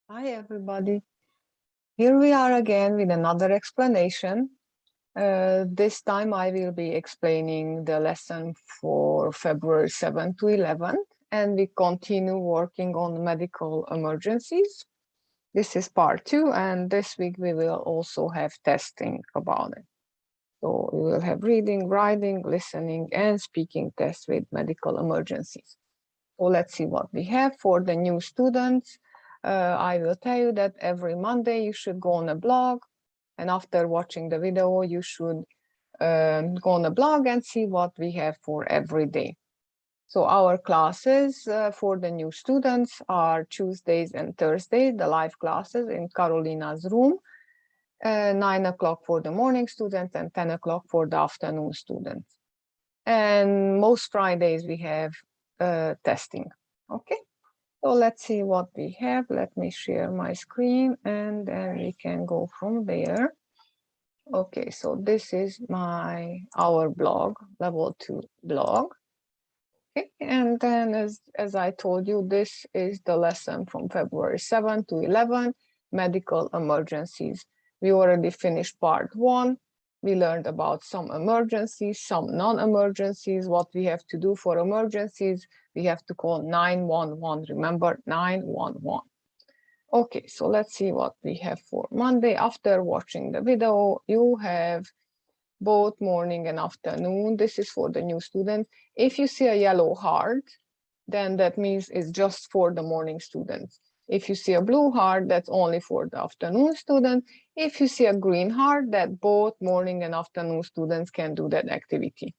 Hi, everybody. Here we are again with another explanation. This time I will be explaining the lesson for February 7 to 11, and we continue working on medical emergencies. This is part 2, and this week we will also have testing about it. So we will have reading, writing, listening, and speaking tests with medical emergencies. So let's see what we have for the new students. I will tell you that every Monday you should go on a blog, and after watching the video, you should go on a blog and see what we have for every day. So our classes for the new students are Tuesdays and Thursdays, the live classes in Carolina's room, 9 o'clock for the morning students and 10 o'clock for the afternoon students. And most Fridays we have testing. Okay, so let's see what we have. Let me share my screen and then we can go from there. Okay, so this is our blog, level 2 blog. Okay, and then as I told you, this is the lesson from February 7 to 11, medical emergencies. We already finished part 1. We learned about some emergencies, some non-emergencies, what we have to do for emergencies. We have to call 911. Remember, 911. Okay, so let's see what we have for Monday. After watching the video, you have both morning and afternoon. This is for the new students. If you see a yellow heart, then that means it's just for the morning students. If you see a blue heart, that's only for the afternoon students. If you see a green heart, that both morning and afternoon students can do that activity.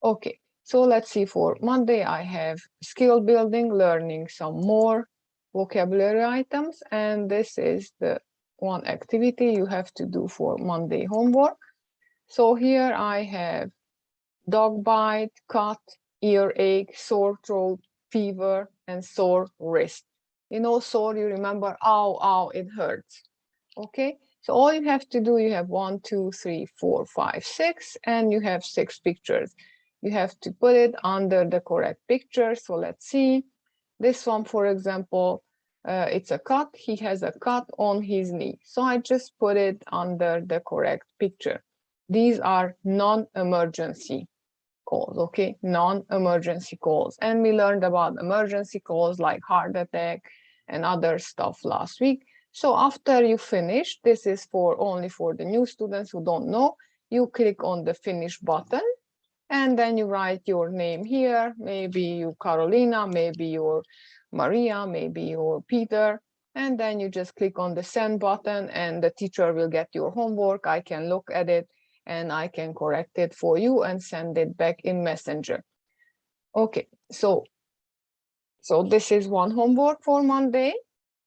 Okay, so let's see for Monday, I have skill building, learning some more vocabulary items, and this is the one activity you have to do for Monday homework. So here I have dog bite, cut, earache, sore throat, fever, and sore wrist. You know, sore, you remember, ow, ow, it hurts. Okay, so all you have to do, you have 1, 2, 3, 4, 5, 6, and you have 6 pictures. You have to put it under the correct picture. So let's see. This one, for example, it's a cut. He has a cut on his knee. So I just put it under the correct picture. These are non-emergency calls, okay? Non-emergency calls. And we learned about emergency calls like heart attack and other stuff last week. So after you finish, this is only for the new students who don't know, you click on the finish button and then you write your name here, maybe you Carolina, maybe you're Maria, maybe you're Peter, and then you just click on the send button and the teacher will get your homework. I can look at it and I can correct it for you and send it back in Messenger. Okay, so this is one homework for Monday,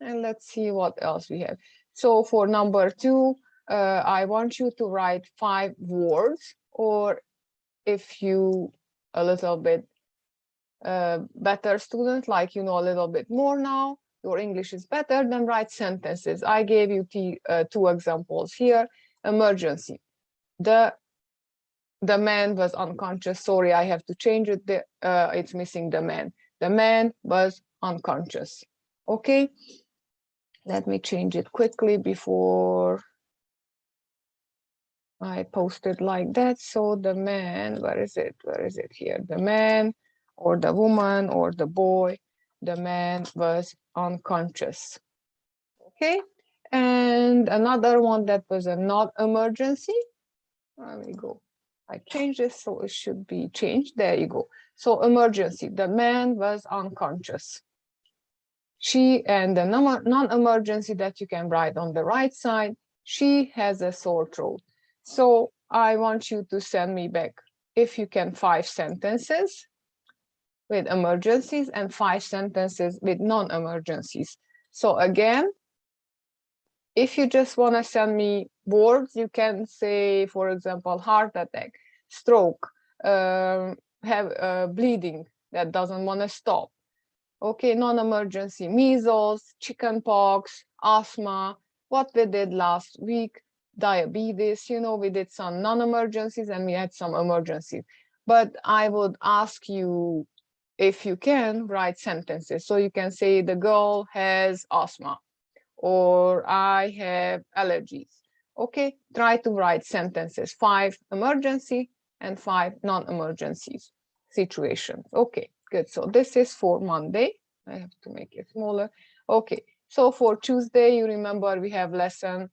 and let's see what else we have. So for number 2, I want you to write 5 words, or if you a little bit better student, like you know a little bit more now, your English is better, then write sentences. I gave you 2 examples here. Emergency. The man was unconscious. Sorry, I have to change it. It's missing the man. The man was unconscious. Okay, let me change it quickly before I post it like that. So the man, where is it? Where is it here? The man or the woman or the boy, the man was unconscious. Okay, and another one that was a not emergency. Let me go. I changed this, so it should be changed. There you go. So emergency, the man was unconscious. And the non-emergency that you can write on the right side, she has a sore throat. So I want you to send me back, if you can, 5 sentences with emergencies and 5 sentences with non-emergencies. So again, if you just want to send me words, you can say, for example, heart attack, stroke, have bleeding that doesn't want to stop. Okay, non-emergency, measles, chickenpox, asthma, what we did last week, diabetes, you know, we did some non-emergencies and we had some emergencies. But I would ask you, if you can, write sentences. So you can say the girl has asthma, or I have allergies. Okay, try to write sentences, 5 emergency and 5 non-emergencies situations. Okay, good. So this is for Monday. I have to make it smaller. Okay, so for Tuesday, you remember we have lesson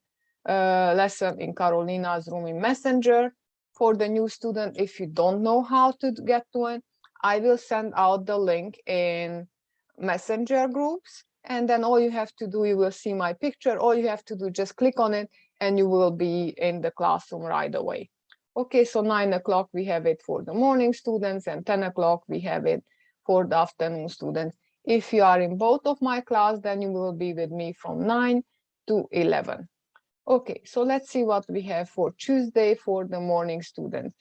in Carolina's room in Messenger. For the new student, if you don't know how to get to it, I will send out the link in Messenger groups, and then all you have to do, you will see my picture. All you have to do, just click on it, and you will be in the classroom right away. Okay, so 9 o'clock we have it for the morning students, and 10 o'clock we have it for the afternoon students. If you are in both of my class, then you will be with me from 9 to 11. Okay, so let's see what we have for Tuesday for the morning students.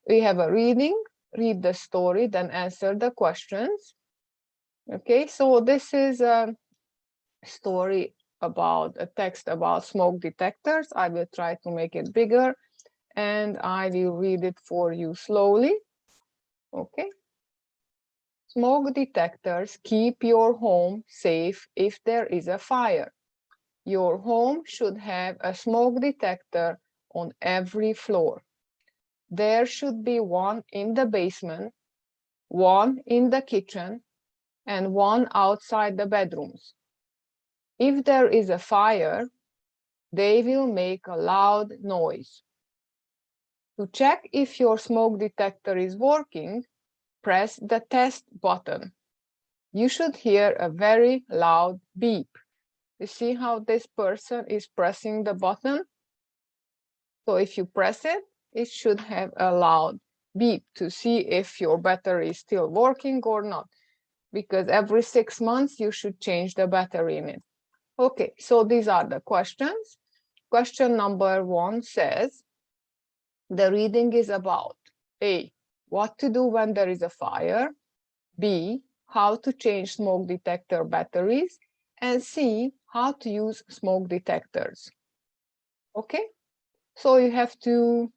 We have a reading, read the story, then answer the questions. Okay, so this is a story about a text about smoke detectors. I will try to make it bigger and I will read it for you slowly. Okay. Smoke detectors keep your home safe if there is a fire. Your home should have a smoke detector on every floor. There should be one in the basement, one in the kitchen, and one outside the bedrooms. If there is a fire, they will make a loud noise. To check if your smoke detector is working, press the test button. You should hear a very loud beep. You see how this person is pressing the button? So if you press it, it should have a loud beep to see if your battery is still working or not. Because every 6 months you should change the battery in it. Okay, so these are the questions. Question number 1 says, the reading is about A, what to do when there is a fire, B, how to change smoke detector batteries, and C, how to use smoke detectors. Okay, so you have to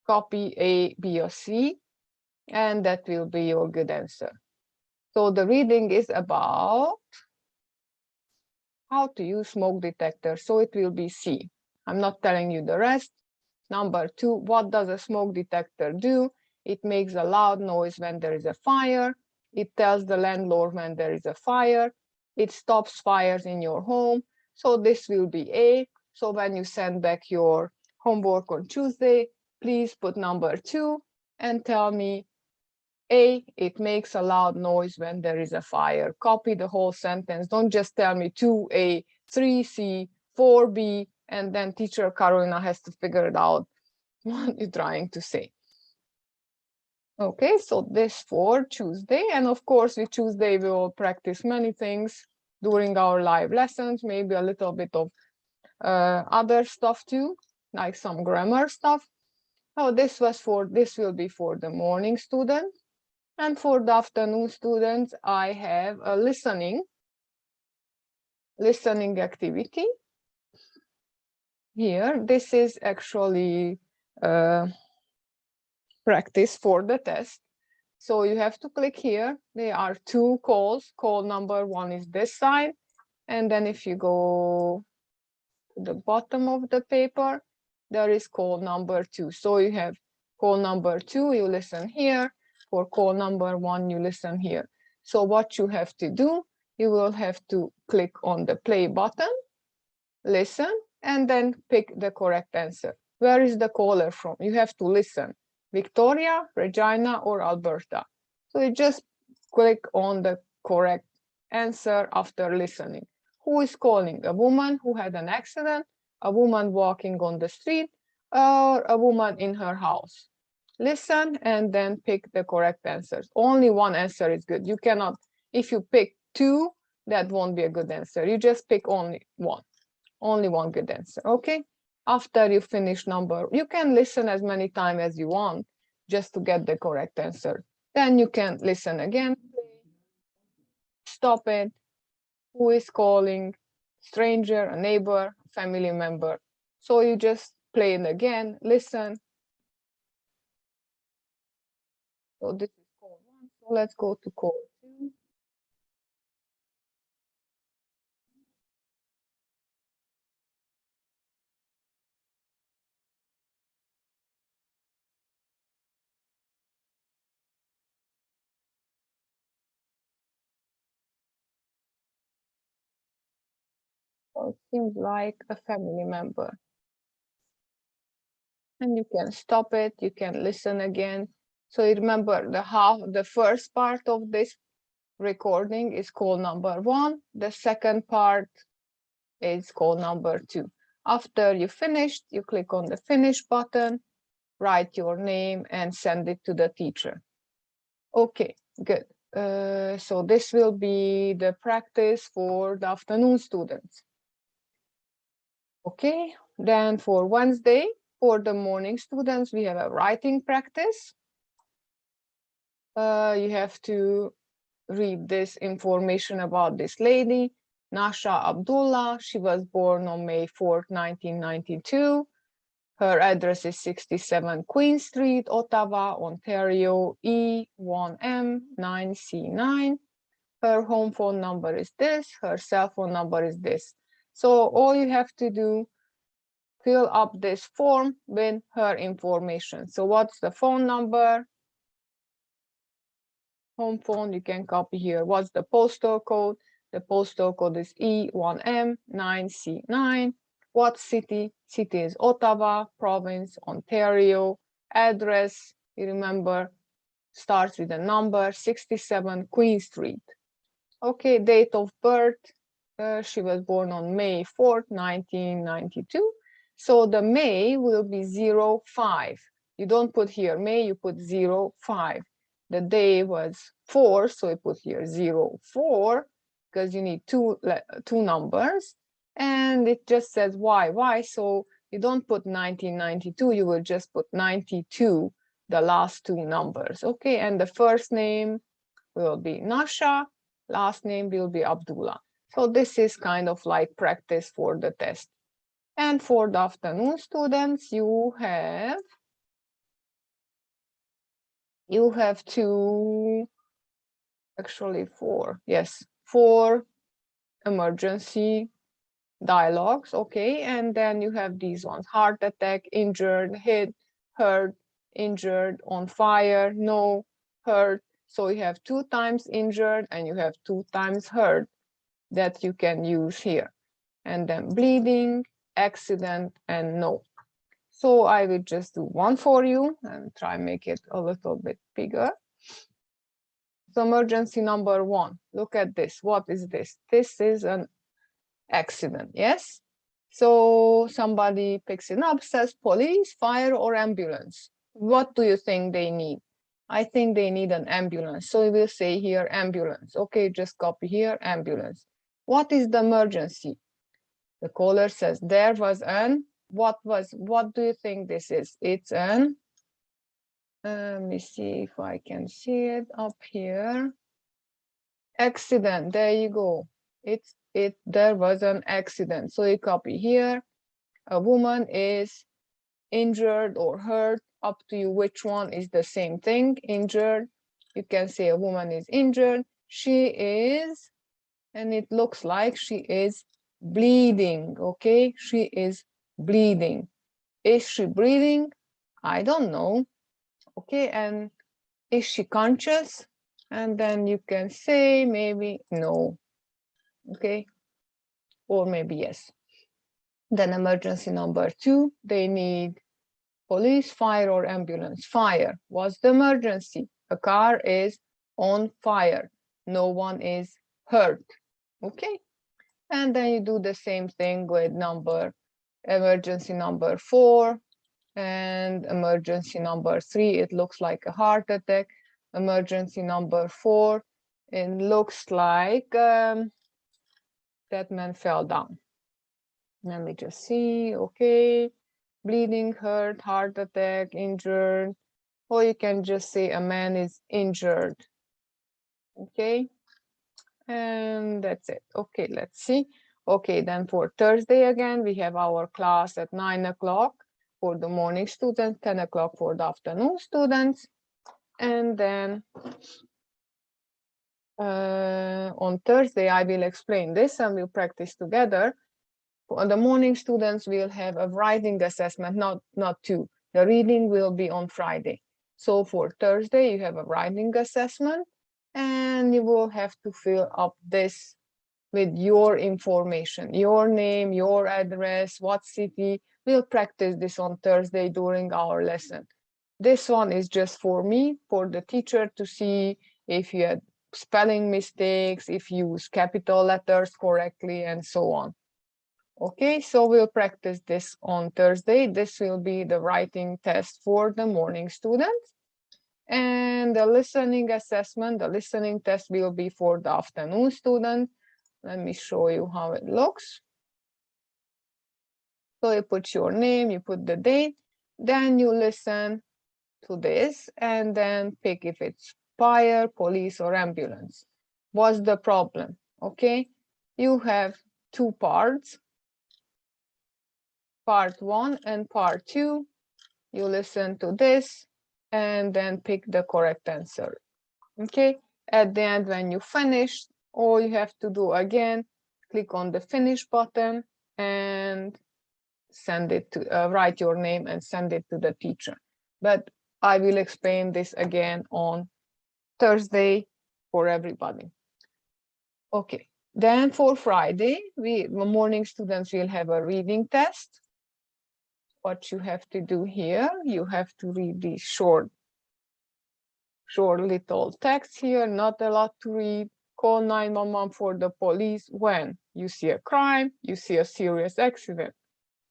copy A, B, or C, and that will be your good answer. So the reading is about how to use smoke detector, so it will be C. I'm not telling you the rest. Number 2, what does a smoke detector do? It makes a loud noise when there is a fire. It tells the landlord when there is a fire. It stops fires in your home. So this will be A. So when you send back your homework on Tuesday, please put number 2 and tell me A, it makes a loud noise when there is a fire. Copy the whole sentence. Don't just tell me 2A, 3C, 4B, and then teacher Carolina has to figure it out what you're trying to say. Okay, so this for Tuesday. And of course, with Tuesday, we will practice many things during our live lessons, maybe a little bit of other stuff too, like some grammar stuff. Oh, this will be for the morning students. And for the afternoon students, I have a listening activity. Here, this is actually practice for the test. So you have to click here. There are 2 calls. Call number 1 is this side. And then if you go to the bottom of the paper, there is call number 2. So you have call number 2, you listen here. For call number 1, you listen here. So what you have to do, you will have to click on the play button, listen, and then pick the correct answer. Where is the caller from? You have to listen. Victoria, Regina, or Alberta. So you just click on the correct answer after listening. Who is calling? A woman who had an accident, a woman walking on the street, or a woman in her house. Listen and then pick the correct answers. Only one answer is good. You cannot, if you pick 2, that won't be a good answer. You just pick only one good answer. Okay, after you finish number, you can listen as many times as you want just to get the correct answer. Then you can listen again, stop it, who is calling, stranger, a neighbor, family member. So you just play it again, listen. So this is call 1, so let's go to call 2. So it seems like a family member. And you can stop it, you can listen again. So you remember the first part of this recording is call number 1. The second part is call number 2. After you finished, you click on the finish button, write your name and send it to the teacher. Okay, good. So this will be the practice for the afternoon students. Okay, then for Wednesday, for the morning students, we have a writing practice. You have to read this information about this lady, Nasha Abdullah. She was born on May 4th, 1992. Her address is 67 Queen Street, Ottawa, Ontario, E1M9C9. Her home phone number is this, her cell phone number is this. So all you have to do, fill up this form with her information. So what's the phone number? Home phone, you can copy here. What's the postal code? The postal code is E1M9C9. What city? City is Ottawa. Province, Ontario. Address, you remember, starts with a number, 67 Queen Street. Okay, date of birth, she was born on May 4th, 1992. So the May will be 05. You don't put here May, you put 05. The day was 4, so you put here 04, because you need two numbers. And it just says why, so you don't put 1992, you will just put 92, the last two numbers. Okay, and the first name will be Nasha, last name will be Abdullah. So this is kind of like practice for the test. And for the afternoon students, you have two, actually four, yes, 4 emergency dialogues, okay, and then you have these ones: heart attack, injured, hit, hurt, injured, on fire, no, hurt. So you have 2 times injured and you have 2 times hurt that you can use here. And then bleeding, accident, and no. So I will just do one for you and try make it a little bit bigger. So emergency number 1, look at this. What is this? This is an accident, yes? So somebody picks it up, says police, fire, or ambulance. What do you think they need? I think they need an ambulance. So we will say here ambulance. Okay, just copy here ambulance. What is the emergency? The caller says there was an, what do you think this is? It's an, let me see if I can see it up here. Accident, there you go. There was an accident. So you copy here. A woman is injured or hurt, up to you which one is the same thing. Injured, you can say a woman is injured. She is, and it looks like she is bleeding, okay? She is bleeding. Is she breathing? I don't know, okay? And is she conscious? And then you can say maybe no, okay? Or maybe yes. Then emergency number 2, they need police, fire, or ambulance. Fire. What's the emergency? A car is on fire. No one is hurt. Okay. And then you do the same thing with emergency number 4 and emergency number 3. It looks like a heart attack. Emergency number 4, it looks like that man fell down. Let me just see. Okay. Bleeding, hurt, heart attack, injured, or you can just say a man is injured. Okay, and that's it. Okay, let's see. Okay, then for Thursday again, we have our class at 9 o'clock for the morning students, 10 o'clock for the afternoon students. And then on Thursday, I will explain this and we'll practice together. For the morning students, will have a writing assessment, not 2. The reading will be on Friday. So for Thursday, you have a writing assessment and you will have to fill up this with your information, your name, your address, what city. We'll practice this on Thursday during our lesson. This one is just for me, for the teacher to see if you had spelling mistakes, if you use capital letters correctly, and so on. Okay, so we'll practice this on Thursday. This will be the writing test for the morning students. And the listening assessment, the listening test will be for the afternoon students. Let me show you how it looks. So you put your name, you put the date, then you listen to this and then pick if it's fire, police, or ambulance. What's the problem? Okay, you have two parts, part 1 and part 2. You listen to this and then pick the correct answer. Okay, at the end, when you finish, all you have to do again, click on the finish button and send it to write your name and send it to the teacher. But I will explain this again on Thursday for everybody. Okay, then for Friday, the morning students will have a reading test. What you have to do here, you have to read these short little text here, not a lot to read. Call 911 for the police when you see a crime, you see a serious accident.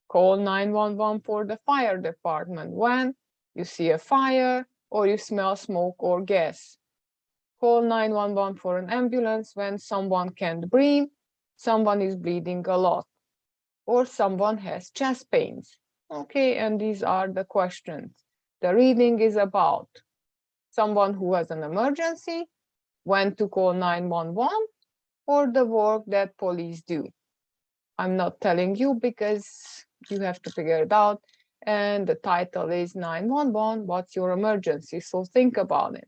Call 911 for the fire department when you see a fire or you smell smoke or gas. Call 911 for an ambulance when someone can't breathe, someone is bleeding a lot, or someone has chest pains. Okay, and these are the questions. The reading is about someone who has an emergency, when to call 911, or the work that police do. I'm not telling you because you have to figure it out. And the title is 911, what's your emergency? So think about it.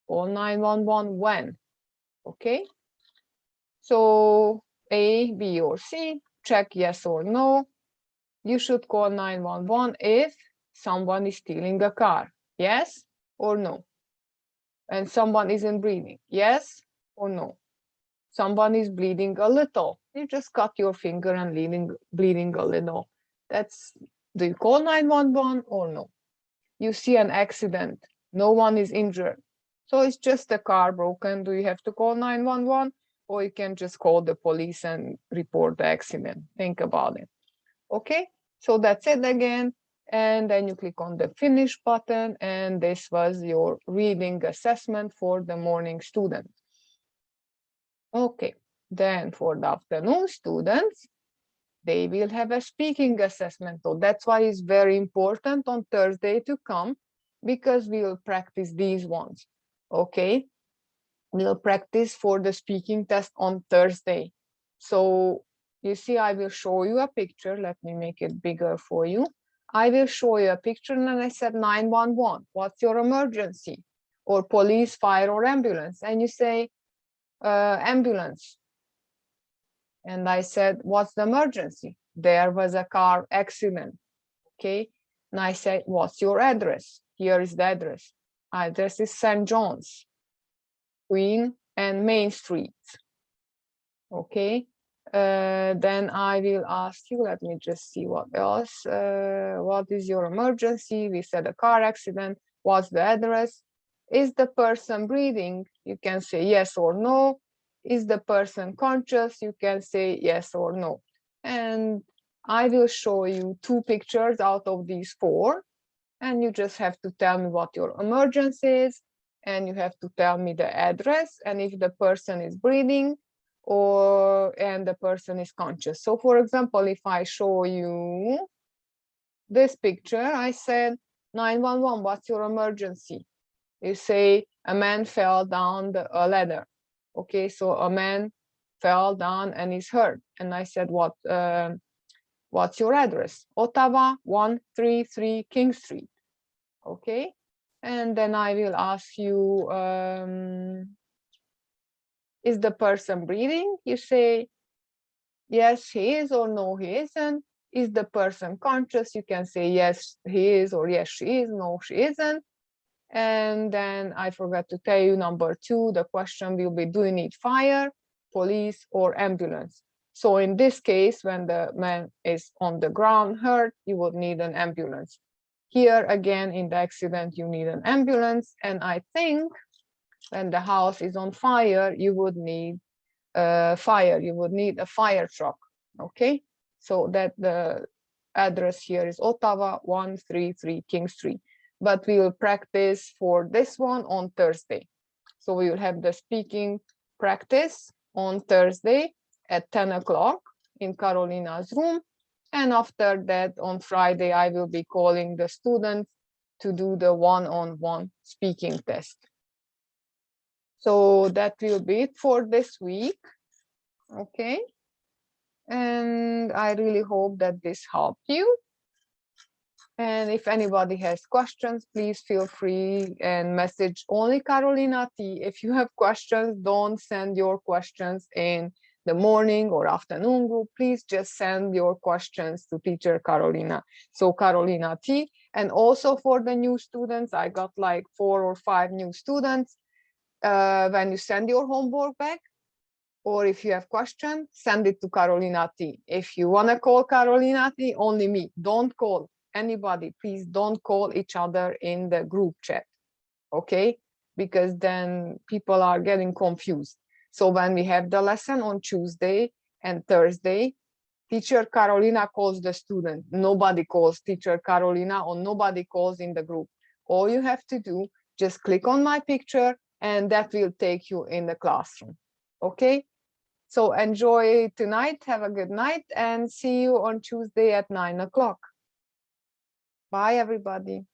Call 911 when? Okay. So A, B, or C, check yes or no. You should call 911 if someone is stealing a car. Yes or no? And someone isn't breathing. Yes or no? Someone is bleeding a little. You just cut your finger and bleeding a little. Do you call 911 or no? You see an accident. No one is injured. So it's just a car broken. Do you have to call 911? Or you can just call the police and report the accident. Think about it. Okay, so that's it again. And then you click on the finish button. And this was your reading assessment for the morning student. Okay, then for the afternoon students, they will have a speaking assessment. So that's why it's very important on Thursday to come, because we will practice these ones. Okay, we'll practice for the speaking test on Thursday. So you see, I will show you a picture. Let me make it bigger for you. I will show you a picture and I said 911, what's your emergency? Or police, fire, or ambulance. And you say, ambulance. And I said, what's the emergency? There was a car accident. Okay. And I said, what's your address? Here is the address. Address is St. John's, Queen and Main Streets. Okay. Then I will ask you, let me just see what else. What is your emergency? We said a car accident. What's the address? Is the person breathing? You can say yes or no. Is the person conscious? You can say yes or no. And I will show you 2 pictures out of these 4. And you just have to tell me what your emergency is. And you have to tell me the address and if the person is breathing and the person is conscious. So for example, if I show you this picture, I said, 911, what's your emergency? You say, a man fell down a ladder. Okay, so a man fell down and is hurt. And I said, what's your address? Ottawa, 133 King Street. Okay, and then I will ask you, is the person breathing? You say, yes, he is, or no, he isn't. Is the person conscious? You can say, yes, he is, or yes, she is, no, she isn't. And then I forgot to tell you, number 2, the question will be, do you need fire? police, or ambulance. So in this case, when the man is on the ground hurt, you would need an ambulance. Here again, in the accident, you need an ambulance. And I think when the house is on fire, you would need a fire truck. Okay, so that the address here is Ottawa 133 King Street. But we will practice for this one on Thursday. So we will have the speaking practice on Thursday at 10 o'clock in Carolina's room. And after that, on Friday, I will be calling the students to do the one-on-one speaking test. So that will be it for this week. Okay. And I really hope that this helped you. And if anybody has questions, please feel free and message only Carolina T. If you have questions, don't send your questions in the morning or afternoon group. Please just send your questions to teacher Carolina. So Carolina T. And also for the new students, I got like 4 or 5 new students. When you send your homework back, or if you have questions, send it to Carolina T. If you want to call Carolina T, only me. Don't call anybody. Please don't call each other in the group chat, okay? Because then people are getting confused. So when we have the lesson on Tuesday and Thursday, teacher Carolina calls the student. Nobody calls teacher Carolina, or nobody calls in the group. All you have to do, just click on my picture, and that will take you in the classroom, okay? So enjoy tonight, have a good night, and see you on Tuesday at 9 o'clock. Bye, everybody.